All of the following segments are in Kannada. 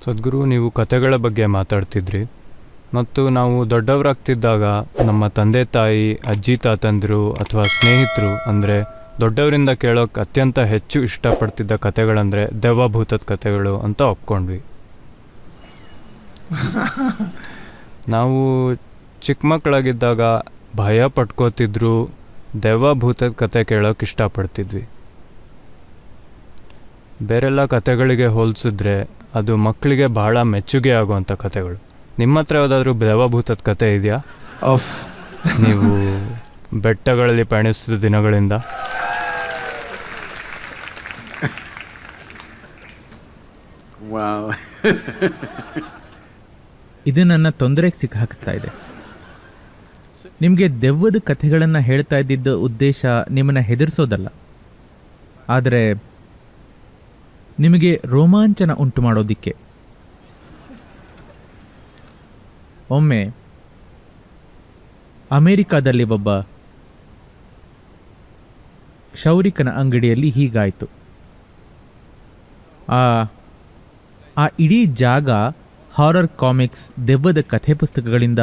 ಸದ್ಗುರು, ನೀವು ಕಥೆಗಳ ಬಗ್ಗೆ ಮಾತಾಡ್ತಿದ್ರಿ. ಮತ್ತು ನಾವು ದೊಡ್ಡವರಾಗ್ತಿದ್ದಾಗ ನಮ್ಮ ತಂದೆ ತಾಯಿ, ಅಜ್ಜಿ ತಾತಂದಿರು ಅಥವಾ ಸ್ನೇಹಿತರು ಅಂದರೆ ದೊಡ್ಡವರಿಂದ ಕೇಳೋಕೆ ಅತ್ಯಂತ ಹೆಚ್ಚು ಇಷ್ಟಪಡ್ತಿದ್ದ ಕಥೆಗಳಂದರೆ ದೆವ್ವ ಭೂತದ ಕಥೆಗಳು ಅಂತ ಒಪ್ಕೊಂಡ್ವಿ. ನಾವು ಚಿಕ್ಕ ಮಕ್ಕಳಾಗಿದ್ದಾಗ ಭಯ ಪಟ್ಕೋತಿದ್ರು, ದೆವ್ವ ಭೂತದ ಕತೆ ಕೇಳೋಕೆ ಇಷ್ಟಪಡ್ತಿದ್ವಿ. ಬೇರೆಲ್ಲ ಕಥೆಗಳಿಗೆ ಹೋಲಿಸಿದ್ರೆ ಅದು ಮಕ್ಕಳಿಗೆ ಬಹಳ ಮೆಚ್ಚುಗೆ ಆಗುವಂಥ ಕಥೆಗಳು. ನಿಮ್ಮ ಹತ್ರ ಯಾವುದಾದ್ರೂ ದೆವ್ವ ಭೂತದ ಕತೆ ಇದೆಯಾ? ನೀವು ಬೆಟ್ಟಗಳಲ್ಲಿ ಪಯಣಿಸಿದ ದಿನಗಳಿಂದ? ಇದು ನನ್ನ ತೊಂದರೆಗೆ ಸಿಕ್ಕಾಕಿಸ್ತಾ ಇದೆ. ನಿಮಗೆ ದೆವ್ವದ ಕಥೆಗಳನ್ನು ಹೇಳ್ತಾ ಇದ್ದಿದ್ದ ಉದ್ದೇಶ ನಿಮ್ಮನ್ನು ಹೆದರಿಸೋದಲ್ಲ, ಆದರೆ ನಿಮಗೆ ರೋಮಾಂಚನ ಉಂಟು ಮಾಡೋದಿಕ್ಕೆ. ಒಮ್ಮೆ ಅಮೇರಿಕಾದಲ್ಲಿ ಒಬ್ಬ ಕ್ಷೌರಿಕನ ಅಂಗಡಿಯಲ್ಲಿ ಹೀಗಾಯಿತು. ಆ ಇಡೀ ಜಾಗ ಹಾರರ್ ಕಾಮಿಕ್ಸ್, ದೆವ್ವದ ಕಥೆ ಪುಸ್ತಕಗಳಿಂದ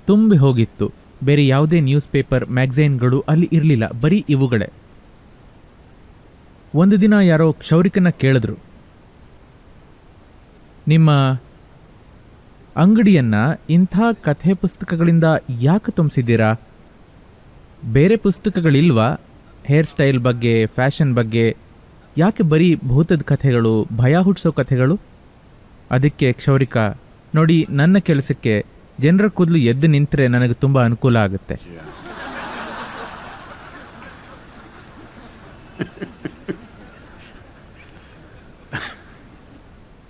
ತುಂಬಿ ಹೋಗಿತ್ತು. ಬೇರೆ ಯಾವುದೇ ನ್ಯೂಸ್ ಪೇಪರ್, ಮ್ಯಾಗಝೈನ್ಗಳು ಅಲ್ಲಿ ಇರಲಿಲ್ಲ, ಬರೀ ಇವುಗಳೇ. ಒಂದು ದಿನ ಯಾರೋ ಕ್ಷೌರಿಕನ ಕೇಳಿದ್ರು, ನಿಮ್ಮ ಅಂಗಡಿಯನ್ನು ಇಂಥ ಕಥೆ ಪುಸ್ತಕಗಳಿಂದ ಯಾಕೆ ತುಂಬಿಸಿದ್ದೀರಾ? ಬೇರೆ ಪುಸ್ತಕಗಳಿಲ್ವಾ? ಹೇರ್ ಸ್ಟೈಲ್ ಬಗ್ಗೆ, ಫ್ಯಾಷನ್ ಬಗ್ಗೆ, ಯಾಕೆ ಬರೀ ಭೂತದ ಕಥೆಗಳು, ಭಯ ಹುಟ್ಟಿಸೋ ಕಥೆಗಳು? ಅದಕ್ಕೆ ಕ್ಷೌರಿಕ, ನೋಡಿ, ನನ್ನ ಕೆಲಸಕ್ಕೆ ಜನರ ಕೂದಲು ಎದ್ದು ನಿಂತರೆ ನನಗೆ ತುಂಬ ಅನುಕೂಲ ಆಗುತ್ತೆ.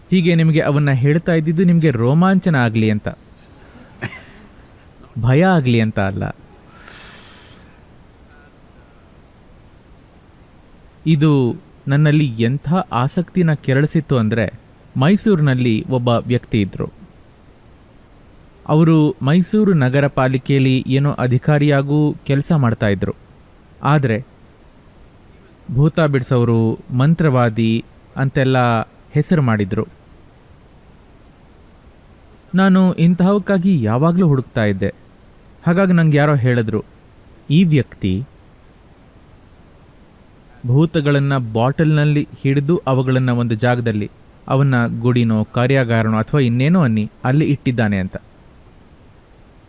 ಹೀಗೆ ನಿಮಗೆ ಅವನ್ನ ಹೇಳ್ತಾ ಇದ್ದಿದ್ದು ನಿಮಗೆ ರೋಮಾಂಚನ ಆಗಲಿ ಅಂತ, ಭಯ ಆಗಲಿ ಅಂತ ಅಲ್ಲ. ಇದು ನನ್ನಲ್ಲಿ ಎಂಥ ಆಸಕ್ತಿನ ಕೆರಳಿಸಿತ್ತು ಅಂದರೆ, ಮೈಸೂರಿನಲ್ಲಿ ಒಬ್ಬ ವ್ಯಕ್ತಿ ಇದ್ದರು. ಅವರು ಮೈಸೂರು ನಗರ ಪಾಲಿಕೆಯಲ್ಲಿ ಏನೋ ಅಧಿಕಾರಿಯಾಗೂ ಕೆಲಸ ಮಾಡ್ತಾಯಿದ್ರು. ಆದರೆ ಭೂತ ಬಿಡಿಸೋರು, ಮಂತ್ರವಾದಿ ಅಂತೆಲ್ಲ ಹೆಸರು ಮಾಡಿದರು. ನಾನು ಇಂತಹವಕ್ಕಾಗಿ ಯಾವಾಗಲೂ ಹುಡುಕ್ತಾ ಇದ್ದೆ. ಹಾಗಾಗಿ ನಂಗೆ ಯಾರೋ ಹೇಳಿದ್ರು, ಈ ವ್ಯಕ್ತಿ ಭೂತಗಳನ್ನು ಬಾಟಲ್ನಲ್ಲಿ ಹಿಡಿದು ಅವುಗಳನ್ನು ಒಂದು ಜಾಗದಲ್ಲಿ, ಅವನ್ನ ಗುಡಿನೋ ಕಾರ್ಯಾಗಾರನೋ ಅಥವಾ ಇನ್ನೇನೋ ಅನ್ನಿ ಅಲ್ಲಿ ಇಟ್ಟಿದ್ದಾನೆ ಅಂತ.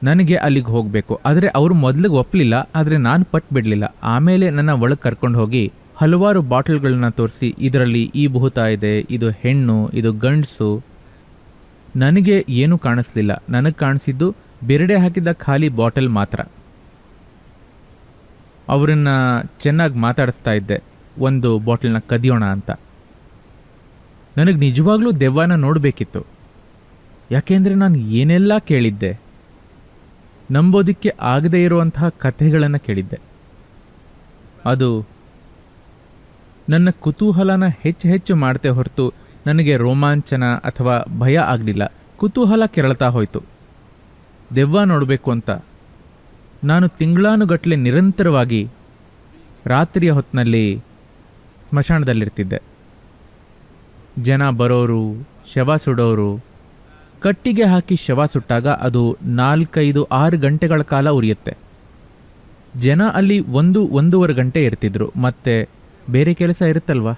ನನಗೆ ಅಲ್ಲಿಗೆ ಹೋಗಬೇಕು. ಆದರೆ ಅವರು ಮೊದಲಿಗೆ ಒಪ್ಪಲಿಲ್ಲ, ಆದರೆ ನಾನು ಪಟ್ಟು ಬಿಡಲಿಲ್ಲ. ಆಮೇಲೆ ನನ್ನ ಒಳಗೆ ಕರ್ಕೊಂಡು ಹೋಗಿ ಹಲವಾರು ಬಾಟಲ್ಗಳನ್ನ ತೋರಿಸಿ, ಇದರಲ್ಲಿ ಈ ಭೂತ ಇದೆ, ಇದು ಹೆಣ್ಣು, ಇದು ಗಂಡಸು. ನನಗೆ ಏನೂ ಕಾಣಿಸ್ಲಿಲ್ಲ. ನನಗೆ ಕಾಣಿಸಿದ್ದು ಬೆರಡೆ ಹಾಕಿದ್ದ ಖಾಲಿ ಬಾಟಲ್ ಮಾತ್ರ. ಅವರನ್ನ ಚೆನ್ನಾಗಿ ಮಾತಾಡಿಸ್ತಾ ಇದ್ದೆ, ಒಂದು ಬಾಟಲ್ನ ಕದಿಯೋಣ ಅಂತ. ನನಗೆ ನಿಜವಾಗ್ಲೂ ದೆವ್ವನ ನೋಡಬೇಕಿತ್ತು. ಯಾಕೆಂದರೆ ನಾನು ಏನೆಲ್ಲ ಕೇಳಿದ್ದೆ, ನಂಬೋದಕ್ಕೆ ಆಗದೇ ಇರುವಂತಹ ಕಥೆಗಳನ್ನು ಕೇಳಿದ್ದೆ. ಅದು ನನ್ನ ಕುತೂಹಲನ ಹೆಚ್ಚು ಹೆಚ್ಚು ಮಾಡ್ತೇ ಹೊರತು ನನಗೆ ರೋಮಾಂಚನ ಅಥವಾ ಭಯ ಆಗಲಿಲ್ಲ. ಕುತೂಹಲ ಕೆರಳ್ತಾ ಹೋಯಿತು. ದೆವ್ವ ನೋಡಬೇಕು ಅಂತ ನಾನು ತಿಂಗಳಾನುಗಟ್ಟಲೆ ನಿರಂತರವಾಗಿ ರಾತ್ರಿಯ ಹೊತ್ತಿನಲ್ಲಿ ಸ್ಮಶಾನದಲ್ಲಿರ್ತಿದ್ದೆ. ಜನ ಬರೋರು, ಶವ ಸುಡೋರು. ಕಟ್ಟಿಗೆ ಹಾಕಿ ಶವ ಸುಟ್ಟಾಗ ಅದು 4-5-6 ಗಂಟೆಗಳ ಕಾಲ ಉರಿಯುತ್ತೆ. ಜನ ಅಲ್ಲಿ 1-1.5 ಗಂಟೆ ಇರ್ತಿದ್ರು. ಮತ್ತೆ ಬೇರೆ ಕೆಲಸ ಇರುತ್ತಲ್ವ,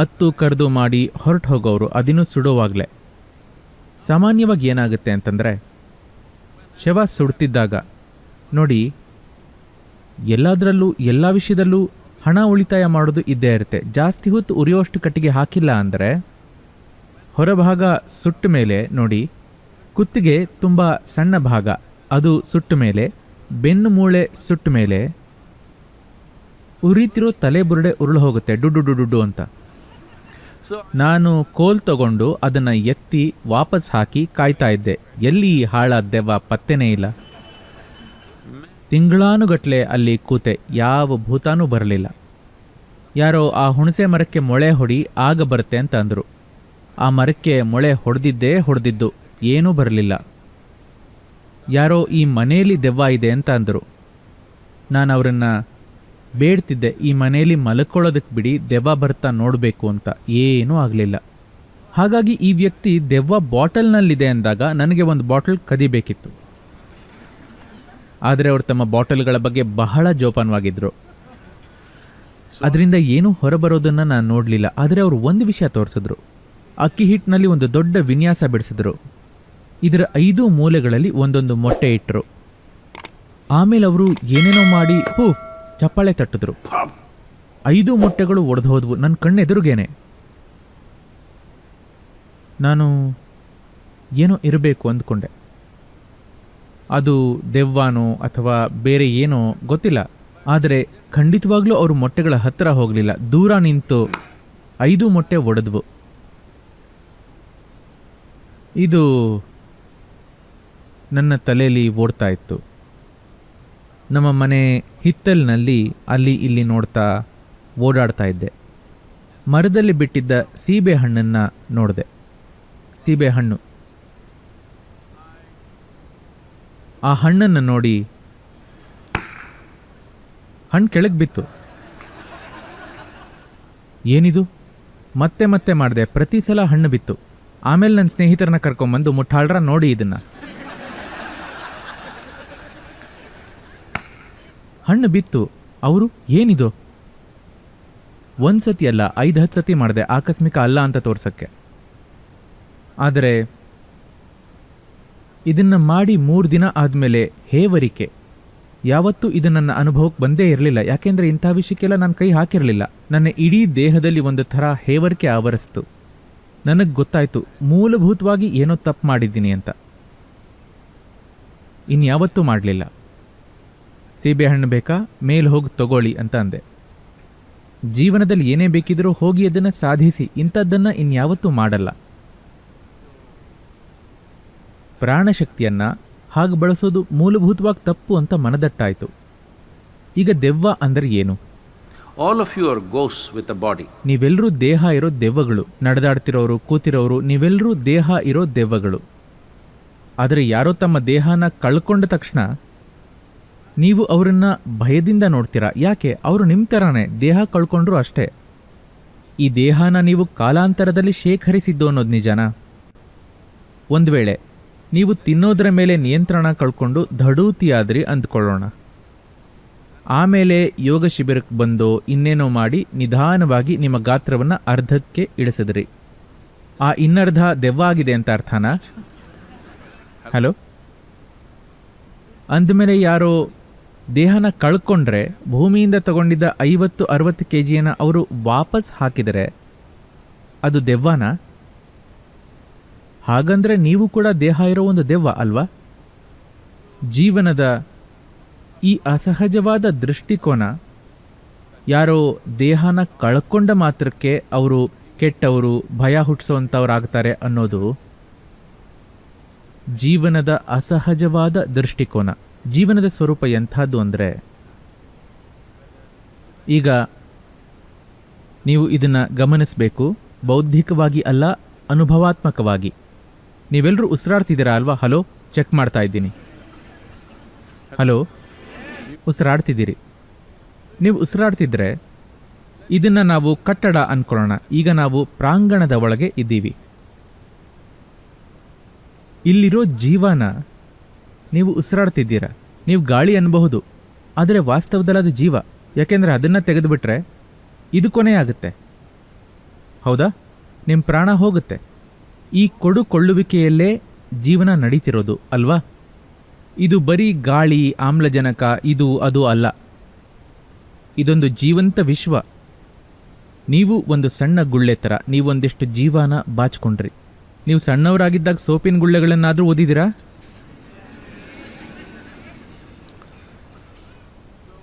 ಅತ್ತು ಕರೆದು ಮಾಡಿ ಹೊರಟು ಹೋಗೋರು, ಅದನ್ನು ಸುಡೋವಾಗಲೇ. ಸಾಮಾನ್ಯವಾಗಿ ಏನಾಗುತ್ತೆ ಅಂತಂದರೆ, ಶವ ಸುಡ್ತಿದ್ದಾಗ ನೋಡಿ, ಎಲ್ಲದರಲ್ಲೂ ಎಲ್ಲ ವಿಷಯದಲ್ಲೂ ಹಣ ಉಳಿತಾಯ ಮಾಡೋದು ಇದ್ದೇ ಇರುತ್ತೆ. ಜಾಸ್ತಿ ಹೊತ್ತು ಉರಿಯೋಷ್ಟು ಕಟ್ಟಿಗೆ ಹಾಕಿಲ್ಲ ಅಂದರೆ ಹೊರಭಾಗ ಸುಟ್ಟ ಮೇಲೆ ನೋಡಿ, ಕುತ್ತಿಗೆ ತುಂಬ ಸಣ್ಣ ಭಾಗ ಅದು ಸುಟ್ಟ ಮೇಲೆ, ಬೆನ್ನು ಮೂಳೆ ಸುಟ್ಟ ಮೇಲೆ ಉರಿತಿರೋ ತಲೆ ಬುರುಡೆ ಉರುಳು ಹೋಗುತ್ತೆ, ಡುಡ್ಡು ಅಂತ. ನಾನು ಕೋಲ್ ತಗೊಂಡು ಅದನ್ನು ಎತ್ತಿ ವಾಪಸ್ ಹಾಕಿ ಕಾಯ್ತಾ ಇದ್ದೆ. ಎಲ್ಲಿ ಹಾಳಾದ ದೆವ್ವ ಪತ್ತೆನೇ ಇಲ್ಲ. ತಿಂಗಳಾನುಗಟ್ಲೆ ಅಲ್ಲಿ ಕೂತೆ, ಯಾವ ಭೂತಾನೂ ಬರಲಿಲ್ಲ. ಯಾರೋ ಆ ಹುಣಸೆ ಮರಕ್ಕೆ ಮೊಳೆ ಹೊಡಿ, ಆಗ ಬರುತ್ತೆ ಅಂತ ಅಂದರು. ಆ ಮರಕ್ಕೆ ಮೊಳೆ ಹೊಡೆದಿದ್ದು, ಏನೂ ಬರಲಿಲ್ಲ. ಯಾರೋ ಈ ಮನೆಯಲ್ಲಿ ದೆವ್ವ ಇದೆ ಅಂತ ಅಂದರು. ನಾನು ಅವರನ್ನು ಬೇಡ್ತಿದ್ದೆ, ಈ ಮನೆಯಲ್ಲಿ ಮಲ್ಕೊಳ್ಳೋದಕ್ಕೆ ಬಿಡಿ, ದೆವ್ವ ಬರ್ತಾ ನೋಡಬೇಕು ಅಂತ. ಏನೂ ಆಗಲಿಲ್ಲ. ಹಾಗಾಗಿ ಈ ವ್ಯಕ್ತಿ ದೆವ್ವ ಬಾಟಲ್ನಲ್ಲಿದೆ ಅಂದಾಗ ನನಗೆ ಒಂದು ಬಾಟಲ್ ಕದಿಬೇಕಿತ್ತು. ಆದರೆ ಅವರು ತಮ್ಮ ಬಾಟಲ್ಗಳ ಬಗ್ಗೆ ಬಹಳ ಜೋಪಾನವಾಗಿದ್ದರು. ಅದರಿಂದ ಏನೂ ಹೊರಬರೋದನ್ನು ನಾನು ನೋಡಲಿಲ್ಲ. ಆದರೆ ಅವರು ಒಂದು ವಿಷಯ ತೋರಿಸಿದ್ರು. ಅಕ್ಕಿ ಹಿಟ್ಟಿನಲ್ಲಿ ಒಂದು ದೊಡ್ಡ ವಿನ್ಯಾಸ ಬಿಡಿಸಿದ್ರು. ಇದರ 5 ಮೂಲೆಗಳಲ್ಲಿ ಒಂದೊಂದು ಮೊಟ್ಟೆ ಇಟ್ಟರು. ಆಮೇಲೆ ಅವರು ಏನೇನೋ ಮಾಡಿ ಪೂಫ್ ಚಪ್ಪಾಳೆ ತಟ್ಟಿದ್ರು. 5 ಮೊಟ್ಟೆಗಳು ಒಡೆದು ಹೋದ್ವು ನನ್ನ ಕಣ್ಣೆದುರುಗೇನೆ. ನಾನು ಏನೋ ಇರಬೇಕು ಅಂದ್ಕೊಂಡೆ. ಅದು ದೆವ್ವಾನೋ ಅಥವಾ ಬೇರೆ ಏನೋ ಗೊತ್ತಿಲ್ಲ. ಆದರೆ ಖಂಡಿತವಾಗ್ಲೂ ಅವರು ಮೊಟ್ಟೆಗಳ ಹತ್ತಿರ ಹೋಗಲಿಲ್ಲ. ದೂರ ನಿಂತು 5 ಮೊಟ್ಟೆ ಒಡೆದ್ವು. ಇದು ನನ್ನ ತಲೆಯಲ್ಲಿ ಓಡ್ತಾ ಇತ್ತು. ನಮ್ಮ ಮನೆ ಹಿತ್ತಲಿನಲ್ಲಿ ಅಲ್ಲಿ ಇಲ್ಲಿ ನೋಡ್ತಾ ಓಡಾಡ್ತಾ ಇದ್ದೆ. ಮರದಲ್ಲಿ ಬಿಟ್ಟಿದ್ದ ಸೀಬೆ ಹಣ್ಣನ್ನು ನೋಡಿದೆ. ಸೀಬೆ ಹಣ್ಣು. ಆ ಹಣ್ಣನ್ನು ನೋಡಿ ಹಣ್ಣು ಕೆಳಗೆ ಬಿತ್ತು. ಏನಿದು? ಮತ್ತೆ ಮತ್ತೆ ಮಾಡಿದೆ. ಪ್ರತಿ ಸಲ ಹಣ್ಣು ಬಿತ್ತು. ಆಮೇಲೆ ನನ್ನ ಸ್ನೇಹಿತರನ್ನ ಕರ್ಕೊಂಬಂದು ಮುಟ್ಟಾಳ್ರ ನೋಡಿ ಇದನ್ನ. ಹಣ್ಣು ಬಿತ್ತು. ಅವರು ಏನಿದು? ಒಂದ್ಸತಿ ಅಲ್ಲ 5-10 ಸತಿ ಮಾಡಿದೆ ಆಕಸ್ಮಿಕ ಅಲ್ಲ ಅಂತ ತೋರ್ಸಕ್ಕೆ. ಆದರೆ ಇದನ್ನ ಮಾಡಿ 3 ದಿನ ಆದಮೇಲೆ ಹೇವರಿಕೆ. ಯಾವತ್ತೂ ಇದು ನನ್ನ ಅನುಭವಕ್ಕೆ ಬಂದೇ ಇರಲಿಲ್ಲ. ಯಾಕೆಂದರೆ ಇಂಥ ವಿಷಯಕ್ಕೆಲ್ಲ ನಾನು ಕೈ ಹಾಕಿರಲಿಲ್ಲ. ನನ್ನ ಇಡೀ ದೇಹದಲ್ಲಿ ಒಂದು ಥರ ಹೇವರಿಕೆ ಆವರಿಸ್ತು. ನನಗೆ ಗೊತ್ತಾಯಿತು ಮೂಲಭೂತವಾಗಿ ಏನೋ ತಪ್ಪು ಮಾಡಿದ್ದೀನಿ ಅಂತ. ಇನ್ಯಾವತ್ತೂ ಮಾಡಲಿಲ್ಲ. ಸೀಬೆಹಣ್ಣು ಬೇಕಾ? ಮೇಲೆ ಹೋಗಿ ತಗೊಳ್ಳಿ ಅಂತ ಅಂದೆ. ಜೀವನದಲ್ಲಿ ಏನೇ ಬೇಕಿದ್ರೂ ಹೋಗಿ ಅದನ್ನು ಸಾಧಿಸಿ. ಇಂಥದ್ದನ್ನು ಇನ್ಯಾವತ್ತೂ ಮಾಡಲ್ಲ. ಪ್ರಾಣಶಕ್ತಿಯನ್ನು ಹಾಗೆ ಬಳಸೋದು ಮೂಲಭೂತವಾಗಿ ತಪ್ಪು ಅಂತ ಮನದಟ್ಟಾಯಿತು. ಈಗ ದೆವ್ವ ಅಂದರೆ ಏನು? All of you are ghosts with a body. ನೀವೆಲ್ಲರೂ ದೇಹ ಇರೋ ದೆವ್ವಗಳು. ನಡೆದಾಡ್ತಿರೋರು, ಕೂತಿರೋರು, ನೀವೆಲ್ಲರೂ ದೇಹ ಇರೋ ದೆವ್ವಗಳು. ಆದರೆ ಯಾರೋ ತಮ್ಮ ದೇಹನ ಕಳ್ಕೊಂಡ ತಕ್ಷಣ ನೀವು ಅವರನ್ನು ಭಯದಿಂದ ನೋಡ್ತೀರಾ. ಯಾಕೆ? ಅವರು ನಿಮ್ಮ ಥರನೇ ದೇಹ ಕಳ್ಕೊಂಡ್ರು ಅಷ್ಟೇ. ಈ ದೇಹನ ನೀವು ಕಾಲಾಂತರದಲ್ಲಿ ಶೇಖರಿಸಿದ್ದು ಅನ್ನೋದು ನಿಜನಾ? ಒಂದು ವೇಳೆ ನೀವು ತಿನ್ನೋದರ ಮೇಲೆ ನಿಯಂತ್ರಣ ಕಳ್ಕೊಂಡು ದಡೂತಿಯಾದ್ರಿ ಅಂದ್ಕೊಳ್ಳೋಣ. ಆಮೇಲೆ ಯೋಗ ಶಿಬಿರಕ್ಕೆ ಬಂದು ಇನ್ನೇನೋ ಮಾಡಿ ನಿಧಾನವಾಗಿ ನಿಮ್ಮ ಗಾತ್ರವನ್ನು ಅರ್ಧಕ್ಕೆ ಇಳಿಸಿದ್ರಿ. ಆ ಇನ್ನರ್ಧ ದೆವ್ವ ಆಗಿದೆ ಅಂತ ಅರ್ಥನಾ? ಹಲೋ? ಅಂದಮೇಲೆ ಯಾರೋ ದೇಹನ ಕಳ್ಕೊಂಡ್ರೆ ಭೂಮಿಯಿಂದ ತಗೊಂಡಿದ್ದ 50-60 kgನ ಅವರು ವಾಪಸ್ ಹಾಕಿದರೆ ಅದು ದೆವ್ವನಾ? ಹಾಗಂದ್ರೆ ನೀವು ಕೂಡ ದೇಹ ಇರೋ ಒಂದು ದೆವ್ವ ಅಲ್ವಾ? ಜೀವನದ ಈ ಅಸಹಜವಾದ ದೃಷ್ಟಿಕೋನ ಯಾರೋ ದೇಹನ ಕಳ್ಕೊಂಡ ಮಾತ್ರಕ್ಕೆ ಅವರು ಕೆಟ್ಟವರು, ಭಯ ಹುಟ್ಟಿಸೋವಂಥವ್ರಾಗ್ತಾರೆ ಅನ್ನೋದು ಜೀವನದ ಅಸಹಜವಾದ ದೃಷ್ಟಿಕೋನ. ಜೀವನದ ಸ್ವರೂಪ ಎಂಥದ್ದು ಅಂದರೆ, ಈಗ ನೀವು ಇದನ್ನು ಗಮನಿಸಬೇಕು. ಬೌದ್ಧಿಕವಾಗಿ ಅಲ್ಲ, ಅನುಭವಾತ್ಮಕವಾಗಿ. ನೀವೆಲ್ಲರೂ ಉಸಿರಾಡ್ತಿದ್ದೀರಾ ಅಲ್ವಾ? ಹಲೋ, ಚೆಕ್ ಮಾಡ್ತಾ ಇದ್ದೀನಿ. ಹಲೋ, ಉಸಿರಾಡ್ತಿದ್ದೀರಿ. ನೀವು ಉಸಿರಾಡ್ತಿದ್ರೆ ಇದನ್ನು ನಾವು ಕಟ್ಟಡ ಅಂದ್ಕೊಳ್ಳೋಣ. ಈಗ ನಾವು ಪ್ರಾಂಗಣದ ಒಳಗೆ ಇದ್ದೀವಿ. ಇಲ್ಲಿರೋ ಜೀವನ ನೀವು ಉಸಿರಾಡ್ತಿದ್ದೀರಾ. ನೀವು ಗಾಳಿ ಅನ್ನಬಹುದು, ಆದರೆ ವಾಸ್ತವದಲ್ಲಿ ಅದು ಜೀವ. ಯಾಕೆಂದರೆ ಅದನ್ನು ತೆಗೆದುಬಿಟ್ರೆ ಇದು ಕೊನೆಯಾಗುತ್ತೆ. ಹೌದಾ? ನಿಮ್ಮ ಪ್ರಾಣ ಹೋಗುತ್ತೆ. ಈ ಕೊಡುಕೊಳ್ಳುವಿಕೆಯಲ್ಲೇ ಜೀವನ ನಡೀತಿರೋದು ಅಲ್ವಾ? ಇದು ಬರೀ ಗಾಳಿ, ಆಮ್ಲಜನಕ, ಇದು ಅದು ಅಲ್ಲ. ಇದೊಂದು ಜೀವಂತ ವಿಶ್ವ. ನೀವು ಒಂದು ಸಣ್ಣ ಗುಳ್ಳೆ ಥರ. ನೀವೊಂದಿಷ್ಟು ಜೀವನ ಬಾಚಿಕೊಂಡ್ರಿ. ನೀವು ಸಣ್ಣವರಾಗಿದ್ದಾಗ ಸೋಪಿನ ಗುಳ್ಳೆಗಳನ್ನಾದರೂ ಓದಿದ್ದೀರಾ?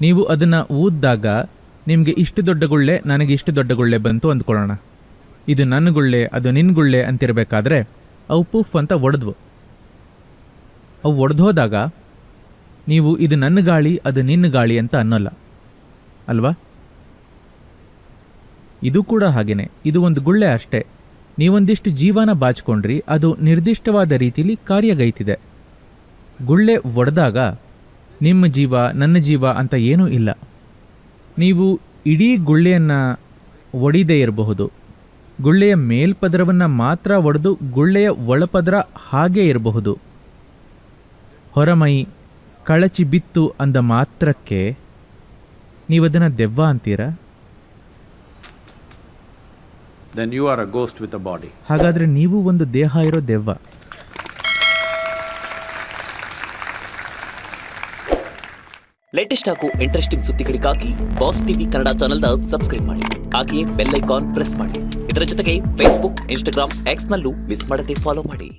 ನೀವು ಅದನ್ನು ಊದ್ದಾಗ ನಿಮಗೆ ಇಷ್ಟು ದೊಡ್ಡ ಗುಳ್ಳೆ, ನನಗೆ ಇಷ್ಟು ದೊಡ್ಡ ಗುಳ್ಳೆ ಬಂತು ಅಂದ್ಕೊಳ್ಳೋಣ. ಇದು ನನ್ನ ಗುಳ್ಳೆ, ಅದು ನಿನ್ನ ಗುಳ್ಳೆ ಅಂತಿರಬೇಕಾದ್ರೆ ಅವು ಪುಫ್ ಅಂತ ಒಡೆದ್ವು. ಅವು ಒಡೆದೋದಾಗ ನೀವು ಇದು ನನ್ನ ಗಾಳಿ, ಅದು ನಿನ್ನ ಗಾಳಿ ಅಂತ ಅನ್ನೋಲ್ಲ ಅಲ್ವಾ? ಇದು ಕೂಡ ಹಾಗೇನೆ. ಇದು ಒಂದು ಗುಳ್ಳೆ ಅಷ್ಟೇ. ನೀವೊಂದಿಷ್ಟು ಜೀವನ ಬಾಚಿಕೊಂಡ್ರಿ, ಅದು ನಿರ್ದಿಷ್ಟವಾದ ರೀತಿಯಲ್ಲಿ ಕಾರ್ಯಗೈತಿದೆ. ಗುಳ್ಳೆ ಒಡೆದಾಗ ನಿಮ್ಮ ಜೀವ, ನನ್ನ ಜೀವ ಅಂತ ಏನೂ ಇಲ್ಲ. ನೀವು ಇಡೀ ಗುಳ್ಳೆಯನ್ನು ಒಡಿದೇ ಇರಬಹುದು, ಗುಳ್ಳೆಯ ಮೇಲ್ಪದರವನ್ನು ಮಾತ್ರ ಒಡೆದು ಗುಳ್ಳೆಯ ಒಳಪದರ ಹಾಗೇ ಇರಬಹುದು. ಹೊರಮೈ ಕಳಚಿ ಬಿತ್ತು ಅಂದ ಮಾತ್ರಕ್ಕೆ ನೀವದನ್ನು ದೆವ್ವ ಅಂತೀರಾ? Then you are a ghost with a body. ಹಾಗಾದರೆ ನೀವು ಒಂದು ದೇಹ ಇರೋ ದೆವ್ವ. ಲೇಟೆಸ್ಟ್ ಹಾಗೂ ಇಂಟ್ರೆಸ್ಟಿಂಗ್ ಸುದ್ದಿಗಳಿಗಾಗಿ ಬಾಸ್ ಟಿವಿ ಕನ್ನಡ ಚಾನೆಲ್ನ ಸಬ್ಸ್ಕ್ರೈಬ್ ಮಾಡಿ. ಹಾಗೆಯೇ ಬೆಲ್ ಐಕಾನ್ ಪ್ರೆಸ್ ಮಾಡಿ. ಇದರ ಜೊತೆಗೆ ಫೇಸ್ಬುಕ್, ಇನ್ಸ್ಟಾಗ್ರಾಮ್, ಎಕ್ಸ್ನಲ್ಲೂ ಮಿಸ್ ಮಾಡದೆ ಫಾಲೋ ಮಾಡಿ.